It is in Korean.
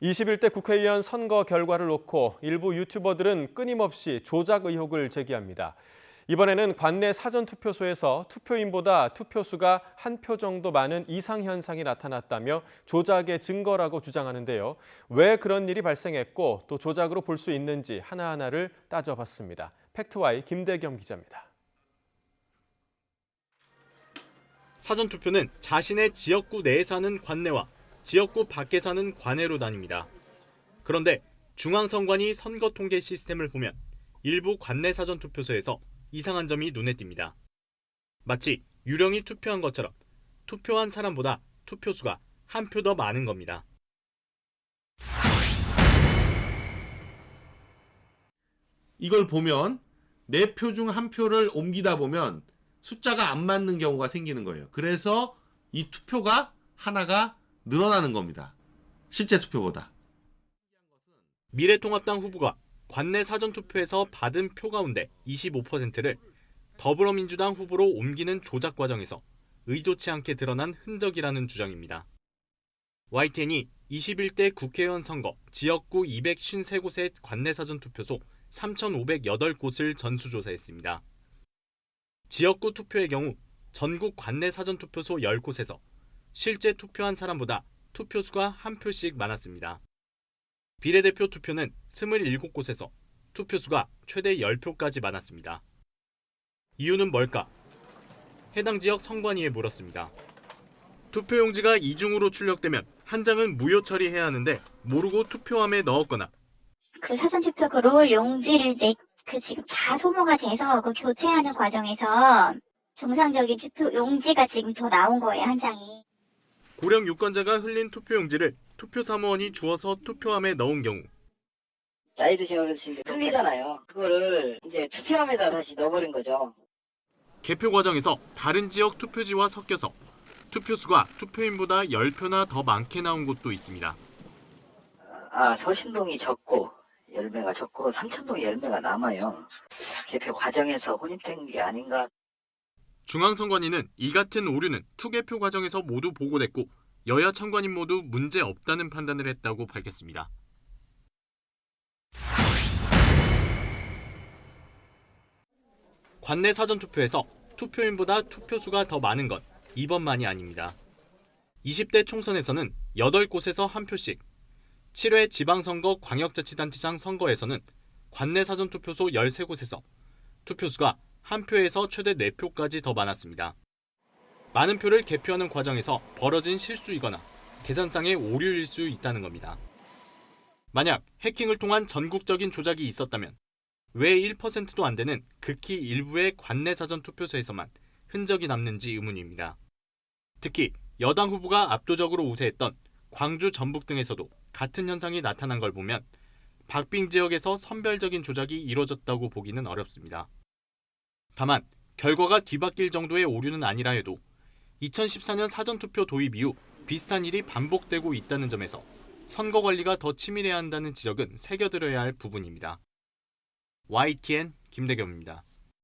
21대 국회의원 선거 결과를 놓고 일부 유튜버들은 끊임없이 조작 의혹을 제기합니다. 이번에는 관내 사전투표소에서 투표인보다 투표수가 한 표 정도 많은 이상 현상이 나타났다며 조작의 증거라고 주장하는데요. 왜 그런 일이 발생했고 또 조작으로 볼 수 있는지 하나하나를 따져봤습니다. 팩트와이 김대겸 기자입니다. 사전투표는 자신의 지역구 내에 사는 관내와 지역구 밖에 사는 관내로 나뉩니다. 그런데 중앙선관위 선거통계 시스템을 보면 일부 관내 사전투표소에서 이상한 점이 눈에 띕니다. 마치 유령이 투표한 것처럼 투표한 사람보다 투표수가 한 표 더 많은 겁니다. 이걸 보면 4표 중 1표를 옮기다 보면 숫자가 안 맞는 경우가 생기는 거예요. 그래서 이 투표가 하나가 늘어나는 겁니다. 실제 투표보다. 미래통합당 후보가 관내 사전투표에서 받은 표 가운데 25%를 더불어민주당 후보로 옮기는 조작 과정에서 의도치 않게 드러난 흔적이라는 주장입니다. YTN이 21대 국회의원 선거 지역구 253곳의 관내 사전투표소 3,508곳을 전수조사했습니다. 지역구 투표의 경우 전국 관내 사전투표소 10곳에서 실제 투표한 사람보다 투표수가 한 표씩 많았습니다. 비례대표 투표는 27곳에서 투표수가 최대 10표까지 많았습니다. 이유는 뭘까? 해당 지역 선관위에 물었습니다. 투표용지가 이중으로 출력되면 한 장은 무효 처리해야 하는데 모르고 투표함에 넣었거나 그 사전투표구로 용지를 지금 다 소모가 돼서 그 교체하는 과정에서 정상적인 투표 용지가 지금 더 나온 거예요, 한 장이. 고령 유권자가 흘린 투표용지를 투표사무원이 주워서 투표함에 넣은 경우 나이 드신 어르신들 흘리잖아요. 그거를 이제 투표함에다 다시 넣어버린 거죠. 개표 과정에서 다른 지역 투표지와 섞여서 투표수가 투표인보다 10표나 더 많게 나온 곳도 있습니다. 서신동이 적고 열매가 적고 삼천동이 열매가 남아요. 개표 과정에서 혼입된 게 아닌가. 중앙선관위는 이 같은 오류는 투개표 과정에서 모두 보고됐고 여야 참관인 모두 문제 없다는 판단을 했다고 밝혔습니다. 관내 사전투표에서 투표인보다 투표수가 더 많은 건 이번만이 아닙니다. 20대 총선에서는 8곳에서 한 표씩, 7회 지방선거 광역자치단체장 선거에서는 관내 사전투표소 13곳에서 투표수가 한 표에서 최대 4표까지 더 많았습니다. 많은 표를 개표하는 과정에서 벌어진 실수이거나 계산상의 오류일 수 있다는 겁니다. 만약 해킹을 통한 전국적인 조작이 있었다면 왜 1%도 안 되는 극히 일부의 관내 사전투표소에서만 흔적이 남는지 의문입니다. 특히 여당 후보가 압도적으로 우세했던 광주, 전북 등에서도 같은 현상이 나타난 걸 보면 박빙 지역에서 선별적인 조작이 이뤄졌다고 보기는 어렵습니다. 다만 결과가 뒤바뀔 정도의 오류는 아니라 해도 2014년 사전투표 도입 이후 비슷한 일이 반복되고 있다는 점에서 선거 관리가 더 치밀해야 한다는 지적은 새겨들어야 할 부분입니다. YTN 김대겸입니다.